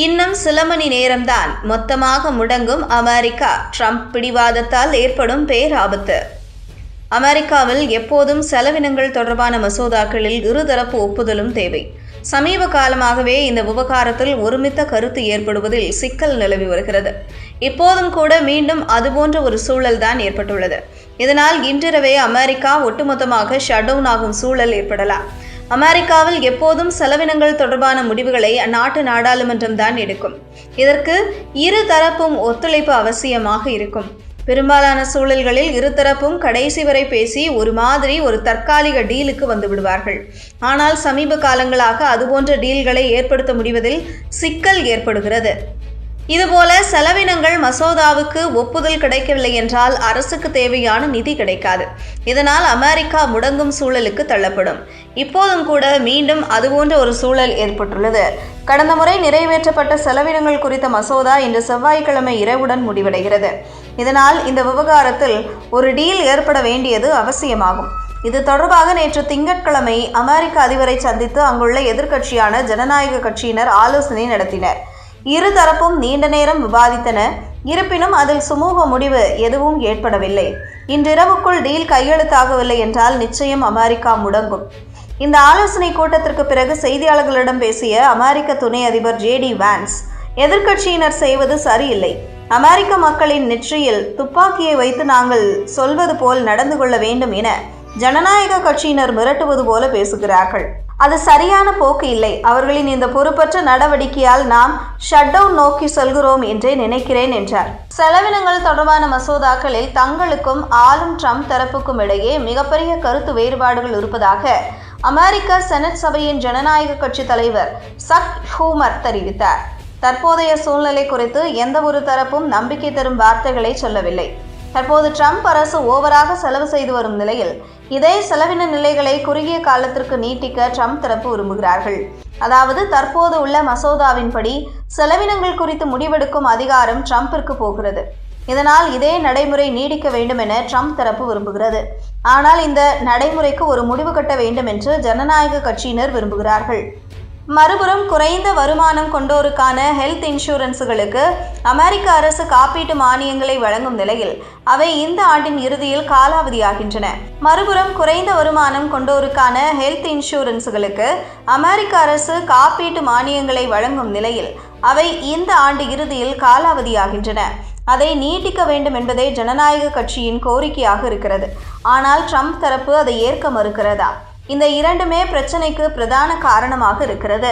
இன்னும் சில மணி நேரம்தான் மொத்தமாக முடங்கும் அமெரிக்கா. ட்ரம்ப் பிடிவாதத்தால் ஏற்படும் பேராபத்து. அமெரிக்காவில் எப்போதும் செலவினங்கள் தொடர்பான மசோதாக்களில் இருதரப்பு ஒப்புதலும் தேவை. சமீப காலமாகவே இந்த விவகாரத்தில் ஒருமித்த கருத்து ஏற்படுவதில் சிக்கல் நிலவி வருகிறது. இப்போதும் கூட மீண்டும் அதுபோன்ற ஒரு சூழல்தான் ஏற்பட்டுள்ளது. இதனால் இன்றிரவே அமெரிக்கா ஒட்டுமொத்தமாக ஷட் டவுன் ஆகும் சூழல் ஏற்படலாம். அமெரிக்காவில் எப்போதும் செலவினங்கள் தொடர்பான முடிவுகளை அந்நாட்டு நாடாளுமன்றம் தான் எடுக்கும். இதற்கு இரு தரப்பும் ஒத்துழைப்பு அவசியமாக இருக்கும். பெரும்பாலான சூழல்களில் இருதரப்பும் கடைசி வரை பேசி ஒரு தற்காலிக டீலுக்கு வந்து விடுவார்கள். ஆனால் சமீப காலங்களாக அதுபோன்ற டீல்களை ஏற்படுத்த முடிவதில் சிக்கல் ஏற்படுகிறது. இதுபோல செலவினங்கள் மசோதாவுக்கு ஒப்புதல் கிடைக்கவில்லை என்றால் அரசுக்கு தேவையான நிதி கிடைக்காது. இதனால் அமெரிக்கா முடங்கும் சூழலுக்கு தள்ளப்படும். இப்போதும் கூட மீண்டும் அதுபோன்ற ஒரு சூழல் ஏற்பட்டுள்ளது. கடந்த முறை நிறைவேற்றப்பட்ட செலவினங்கள் குறித்த மசோதா இன்று செவ்வாய்க்கிழமை இரவுடன் முடிவடைகிறது. இதனால் இந்த விவகாரத்தில் ஒரு டீல் ஏற்பட வேண்டியது அவசியமாகும். இது தொடர்பாக நேற்று திங்கட்கிழமை அமெரிக்க அதிபரை சந்தித்து அங்குள்ள எதிர்க்கட்சியான ஜனநாயக கட்சியினர் ஆலோசனை நடத்தினர். இரு தரப்பும் நீண்ட நேரம் விவாதித்தன. இருப்பினும் அதில் சுமூக முடிவு எதுவும் ஏற்படவில்லை. இன்றிரவுக்குள் டீல் கையெழுத்தாகவில்லை என்றால் நிச்சயம் அமெரிக்கா முடங்கும். இந்த ஆலோசனை கூட்டத்திற்கு பிறகு செய்தியாளர்களிடம் பேசிய அமெரிக்க துணை அதிபர் JD வான்ஸ், எதிர்க்கட்சியினர் செய்வது சரியில்லை. அமெரிக்க மக்களின் நெற்றியில் துப்பாக்கியை வைத்து நாங்கள் சொல்வது போல் நடந்து கொள்ள வேண்டும் என ஜனநாயக கட்சியினர் மிரட்டுவது போல பேசுகிறார்கள். அது சரியான போக்கு இல்லை. அவர்களின் இந்த பொறுப்பற்ற நடவடிக்கையால் நாம் ஷட் டவுன் நோக்கி செல்கிறோம் என்றே நினைக்கிறேன் என்றார். செலவினங்கள் தொடர்பான மசோதாக்களில் தங்களுக்கும் ஆளும் ட்ரம்ப் தரப்புக்கும் இடையே மிகப்பெரிய கருத்து வேறுபாடுகள் இருப்பதாக அமெரிக்க செனட் சபையின் ஜனநாயக கட்சி தலைவர் சக் ஷூமர் தெரிவித்தார். தற்போதைய சூழ்நிலை குறித்து எந்த ஒரு தரப்பும் நம்பிக்கை தரும் வார்த்தைகளை சொல்லவில்லை. தற்போது ட்ரம்ப் அரசு ஓவராக செலவு செய்து வரும் நிலையில் இதே செலவின நிலைகளை குறுகிய காலத்திற்கு நீட்டிக்க ட்ரம்ப் தரப்பு விரும்புகிறார்கள். அதாவது தற்போது உள்ள மசோதாவின்படி செலவினங்கள் குறித்து முடிவெடுக்கும் அதிகாரம் ட்ரம்பிற்கு போகிறது. இதனால் இதே நடைமுறை நீடிக்க வேண்டும் என ட்ரம்ப் தரப்பு விரும்புகிறது. ஆனால் இந்த நடைமுறைக்கு ஒரு முடிவு கட்ட வேண்டும் என்று ஜனநாயக கட்சியினர் விரும்புகிறார்கள். மறுபுறம் குறைந்த வருமானம் கொண்டோருக்கான ஹெல்த் இன்சூரன்ஸுகளுக்கு அமெரிக்க அரசு காப்பீட்டு மானியங்களை வழங்கும் நிலையில் அவை இந்த ஆண்டின் இறுதியில் காலாவதியாகின்றன. மறுபுறம் குறைந்த வருமானம் கொண்டோருக்கான ஹெல்த் இன்சூரன்ஸுகளுக்கு அமெரிக்க அரசு காப்பீட்டு மானியங்களை வழங்கும் நிலையில் அவை இந்த ஆண்டு இறுதியில் காலாவதியாகின்றன. அதை நீட்டிக்க வேண்டும் என்பதே ஜனநாயக கட்சியின் கோரிக்கையாக இருக்கிறது. ஆனால் ட்ரம்ப் தரப்பு அதை ஏற்க மறுக்கிறதா? இந்த இரண்டுமே பிரச்சனைக்கு பிரதான காரணமாக இருக்கிறது.